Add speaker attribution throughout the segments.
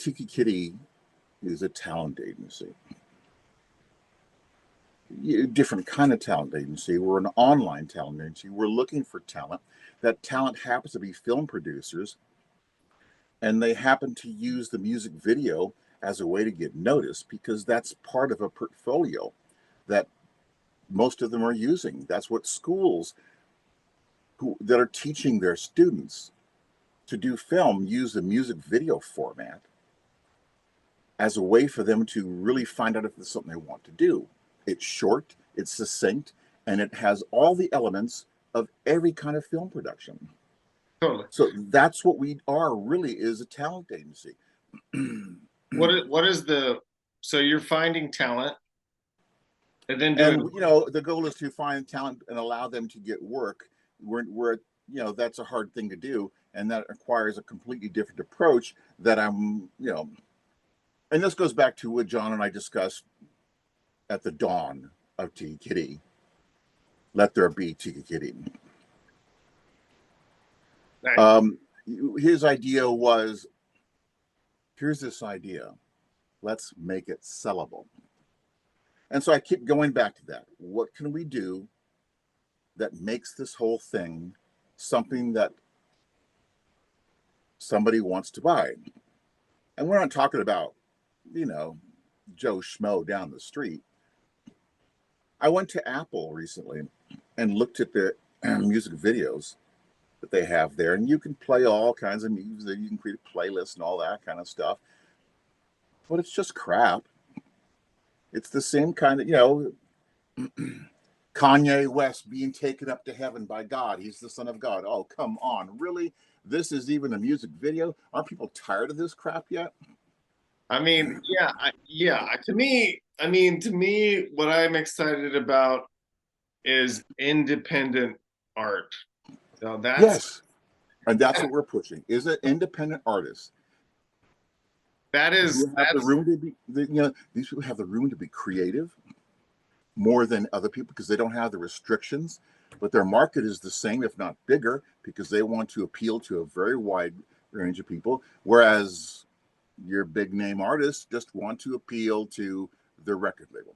Speaker 1: TikiKiti is a talent agency. Different kind of talent agency. We're an online talent agency. We're looking for talent. That talent happens to be film producers, and they happen to use the music video as a way to get noticed because that's part of a portfolio that most of them are using. That's what schools that are teaching their students to do film use the music video format as a way for them to really find out if it's something they want to do. It's short, it's succinct, and it has all the elements of every kind of film production.
Speaker 2: Totally.
Speaker 1: So that's what we are really, is a talent agency.
Speaker 2: What is the, so you're finding talent and then
Speaker 1: And
Speaker 2: doing,
Speaker 1: the goal is to find talent and allow them to get work. We're that's a hard thing to do, and that requires a completely different approach that and this goes back to what John and I discussed at the dawn of TikiKiti. Let there be TikiKiti.
Speaker 2: nice.
Speaker 1: His idea was, here's this idea, let's make it sellable. And so I keep going back to that. What can we do that makes this whole thing something that somebody wants to buy? And we're not talking about, Joe Schmo down the street. I went to Apple recently and looked at the music videos that they have there, and you can play all kinds of music. You can create a playlist and all that kind of stuff, but it's just crap. It's the same kind of, Kanye West being taken up to heaven by God. He's the son of God. Oh, come on. Really? This is even a music video? Aren't people tired of this crap yet?
Speaker 2: I mean, yeah. To me, what I'm excited about is independent art. So
Speaker 1: Yes. And that's what we're pushing, is an independent artist. Who have the room to be, these people have the room to be creative more than other people because they don't have the restrictions, but their market is the same, if not bigger, because they want to appeal to a very wide range of people. Whereas your big name artists just want to appeal to their record label.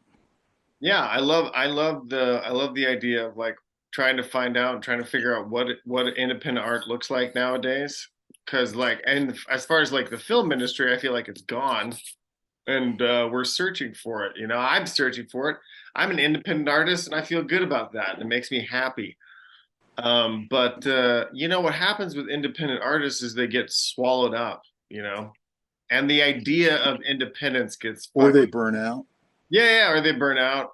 Speaker 2: Yeah, I love the idea of like trying to find out and trying to figure out what independent art looks like nowadays. Because like, and as far as like the film industry, I feel like it's gone, and we're searching for it. I'm searching for it. I'm an independent artist, and I feel good about that, and it makes me happy. But what happens with independent artists is they get swallowed up, and the idea of independence gets
Speaker 1: Or they burn out.
Speaker 2: Yeah, or they burn out.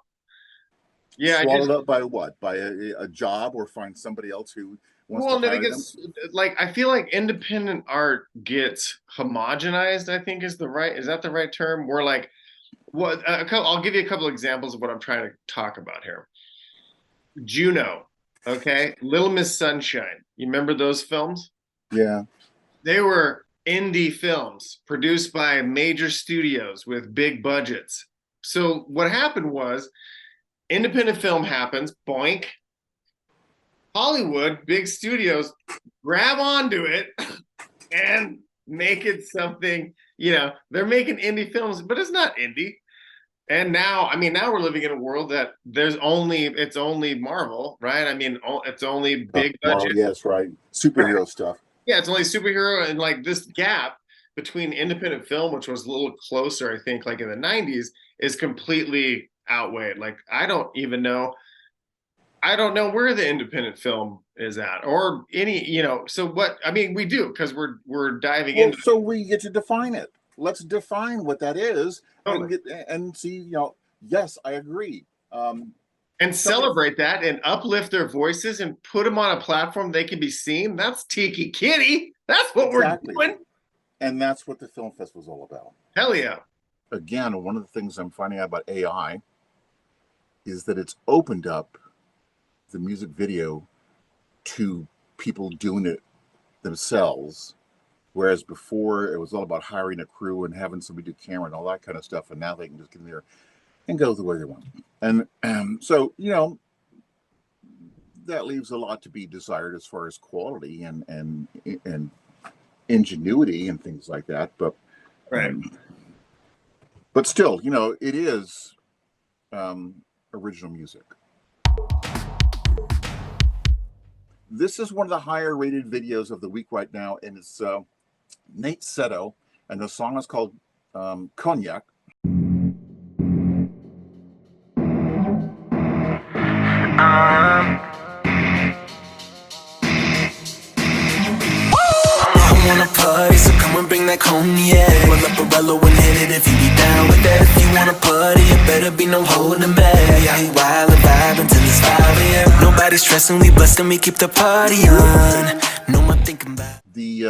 Speaker 2: Yeah,
Speaker 1: Swallowed up by what? By a job, or find somebody else who wants to
Speaker 2: well, no, they
Speaker 1: hire
Speaker 2: get
Speaker 1: them?
Speaker 2: like I feel like independent art gets homogenized, I think is that the right term? Where like I'll give you a couple examples of what I'm trying to talk about here. Juno, okay, Little Miss Sunshine. You remember those films?
Speaker 1: Yeah.
Speaker 2: They were indie films produced by major studios with big budgets. So what happened was independent film happens, boink. Hollywood, big studios grab onto it and make it something, they're making indie films, but it's not indie. And now, now we're living in a world that it's only Marvel, right? It's only big budget.
Speaker 1: Yes, right. Superhero
Speaker 2: Right.
Speaker 1: stuff.
Speaker 2: Yeah, it's only superhero, and like this gap between independent film, which was a little closer, I think, like in the 90s, is completely outweighed. Like I don't know where the independent film is at, or any, so what, we do, because we're diving
Speaker 1: Well,
Speaker 2: into
Speaker 1: so we get to define it. Let's define what that is and
Speaker 2: totally.
Speaker 1: see, yes, I agree.
Speaker 2: And
Speaker 1: Somebody,
Speaker 2: celebrate that and uplift their voices and put them on a platform they can be seen. That's TikiKiti. That's what we're
Speaker 1: exactly.
Speaker 2: doing.
Speaker 1: And that's what the film festival is all about.
Speaker 2: Hell yeah.
Speaker 1: Again, one of the things I'm finding out about AI is that it's opened up the music video to people doing it themselves. Whereas before it was all about hiring a crew and having somebody do camera and all that kind of stuff. And now they can just get in there and go the way they want. And so, that leaves a lot to be desired as far as quality and ingenuity and things like that. But
Speaker 2: Right.
Speaker 1: But still, it is original music. This is one of the higher rated videos of the week right now, and it's Nate Seto, and the song is called Cognac.
Speaker 3: I wanna party, so come and bring that cognac. Roll up a Rello and hit it if you be down with that. If you wanna party, it better be no holding back. Yeah, we wild and vibe until it's 5 a.m. Nobody stressing, we bustin', we keep the party on. No more thinking about
Speaker 1: the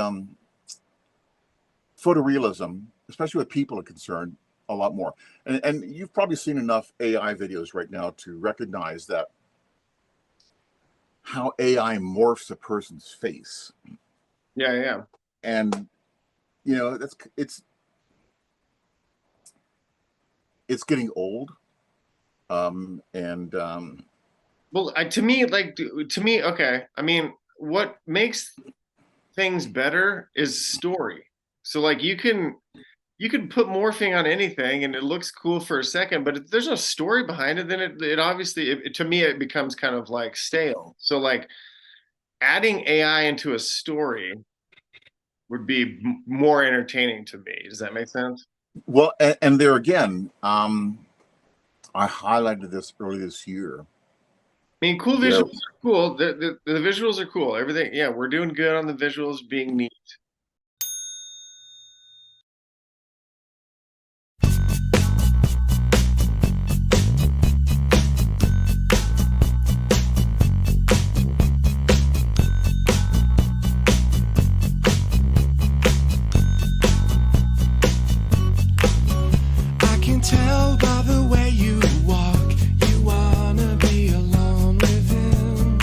Speaker 1: photorealism, especially with people are concerned, a lot more. And you've probably seen enough AI videos right now to recognize that how AI morphs a person's face.
Speaker 2: Yeah.
Speaker 1: And it's getting old.
Speaker 2: Well, to me, okay. I mean, what makes things better is story. So like you can put morphing on anything and it looks cool for a second, but if there's no story behind it, then it obviously, to me, it becomes kind of like stale. So like adding AI into a story would be more entertaining to me. Does that make sense?
Speaker 1: Well, and there again, I highlighted this earlier this year.
Speaker 2: I mean, cool visuals are cool. The visuals are cool. Everything, yeah, we're doing good on the visuals being neat.
Speaker 3: tell by the way you walk, you wanna be alone with him.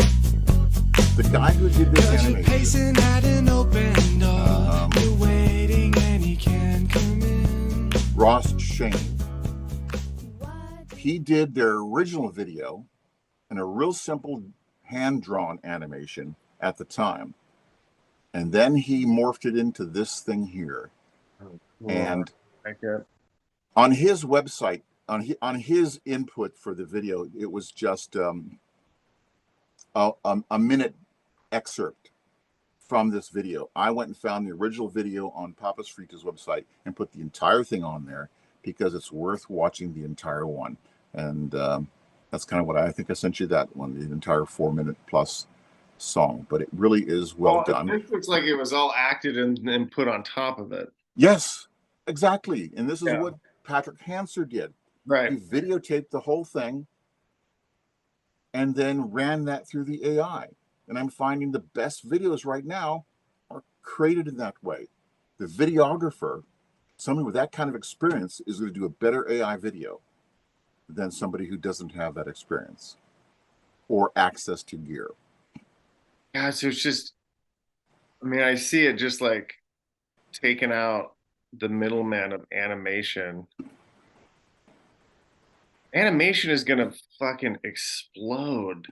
Speaker 1: The guy who did this animation,
Speaker 3: pacing at an open door, you're waiting and he can't come in.
Speaker 1: Ross Shane. He did their original video in a real simple hand-drawn animation at the time. And then he morphed it into this thing here. And on his website, on his input for the video, it was just a minute excerpt from this video. I went and found the original video on Papas Fritas' website and put the entire thing on there because it's worth watching the entire one. And that's kind of what I think I sent you that one, the entire 4-minute plus song. But it really is well done.
Speaker 2: It looks like it was all acted and put on top of it.
Speaker 1: Yes, exactly. And this is what Patrick Hanser did.
Speaker 2: Right.
Speaker 1: He videotaped the whole thing and then ran that through the AI. And I'm finding the best videos right now are created in that way. The videographer, somebody with that kind of experience, is going to do a better AI video than somebody who doesn't have that experience or access to gear.
Speaker 2: Yeah, so it's just, I mean, I see it just like taking out the middleman of animation. Animation is gonna fucking explode.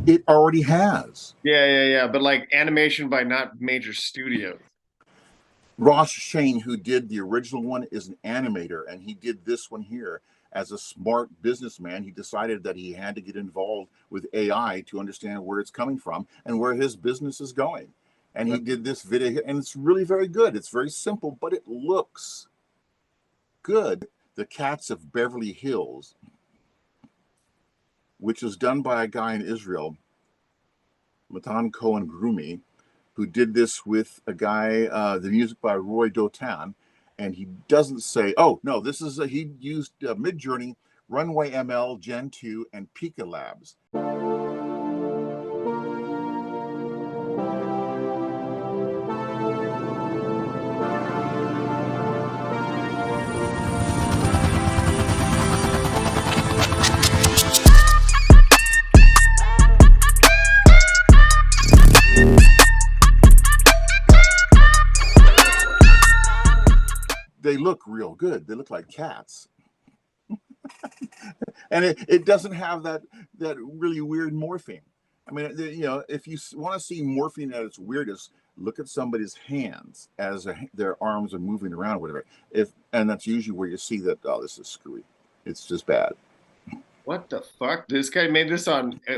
Speaker 1: It already has.
Speaker 2: Yeah. But like animation by not major studios.
Speaker 1: Ross Shane, who did the original one, is an animator, and he did this one here. As a smart businessman, he decided that he had to get involved with AI to understand where it's coming from and where his business is going. And he did this video, and it's really very good. It's very simple, but it looks good. The Cats of Beverly Hills, which was done by a guy in Israel, Matan Cohen-Grumi, who did this with a guy, the music by Roy Dotan. And he doesn't say, oh, no, this is, he used Midjourney, Runway ML, Gen 2, and Pika Labs. They look real good. They look like cats. And it doesn't have that really weird morphing. I mean, if you want to see morphing at its weirdest, look at somebody's hands as their arms are moving around, or whatever. And that's usually where you see that, oh, this is screwy. It's just bad.
Speaker 2: What the fuck? This guy made this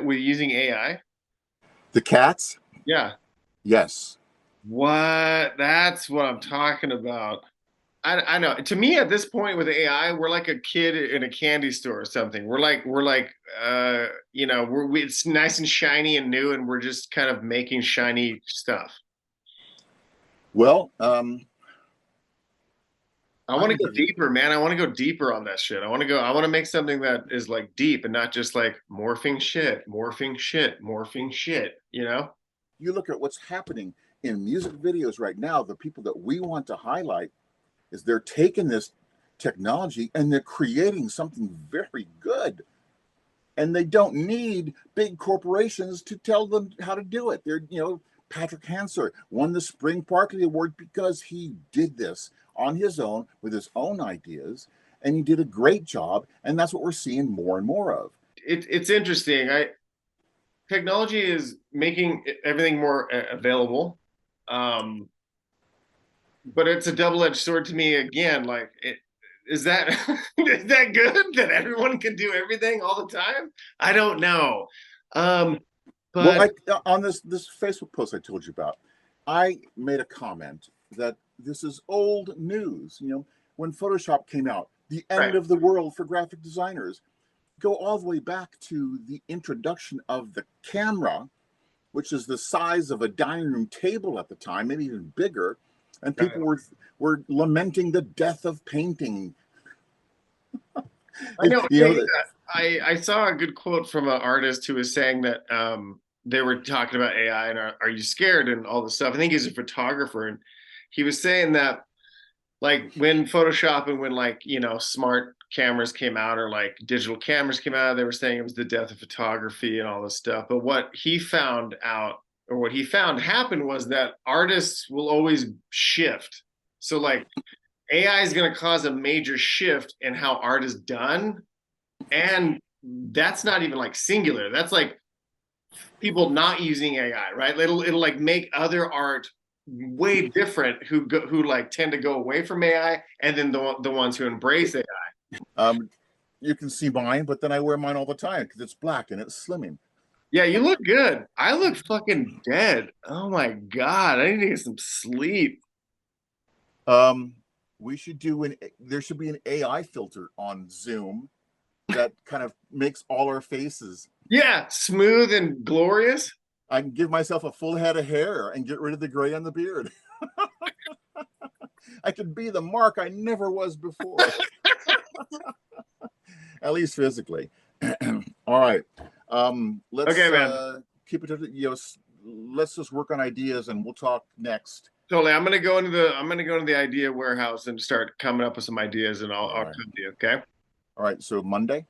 Speaker 2: with using AI?
Speaker 1: The cats?
Speaker 2: Yeah.
Speaker 1: Yes.
Speaker 2: What? That's what I'm talking about. I know. To me, at this point with AI, we're like a kid in a candy store or something. We're like, it's nice and shiny and new, and we're just kind of making shiny stuff.
Speaker 1: Well,
Speaker 2: I want to go deeper, man. I want to go deeper on that shit. I want to make something that is like deep and not just like morphing shit, you know?
Speaker 1: You look at what's happening in music videos right now, the people that we want to highlight is they're taking this technology and they're creating something very good. And they don't need big corporations to tell them how to do it. Patrick Hanser won the Spring Parkley Award because he did this on his own with his own ideas, and he did a great job. And that's what we're seeing more and more of.
Speaker 2: It's interesting. Technology is making everything more available. But it's a double-edged sword to me again. Like, is that is that good that everyone can do everything all the time? I don't know. But
Speaker 1: on this Facebook post I told you about, I made a comment that this is old news. When Photoshop came out, the end of the world for graphic designers. Go all the way back to the introduction of the camera, which is the size of a dining room table at the time, maybe even bigger. And people were lamenting the death of painting.
Speaker 2: I know. I saw a good quote from an artist who was saying that they were talking about AI and are you scared and all this stuff. I think he's a photographer, and he was saying that like when Photoshop and when smart cameras came out or like digital cameras came out, they were saying it was the death of photography and all this stuff. But what he found happened was that artists will always shift. So like AI is going to cause a major shift in how art is done. And that's not even like singular. That's like people not using AI, right? It'll like make other art way different who like tend to go away from AI, and then the ones who embrace AI.
Speaker 1: You can see mine, but then I wear mine all the time because it's black and it's slimming.
Speaker 2: Yeah, you look good. I look fucking dead. Oh my God, I need to get some sleep.
Speaker 1: We should there should be an AI filter on Zoom that kind of makes all our faces.
Speaker 2: Yeah, smooth and glorious.
Speaker 1: I can give myself a full head of hair and get rid of the gray on the beard. I could be the Mark I never was before. At least physically. All right. Let's
Speaker 2: man.
Speaker 1: Keep it. Let's just work on ideas, and we'll talk next.
Speaker 2: Totally. I'm gonna go into the idea warehouse and start coming up with some ideas, and I'll come to you. Okay.
Speaker 1: All right. So Monday.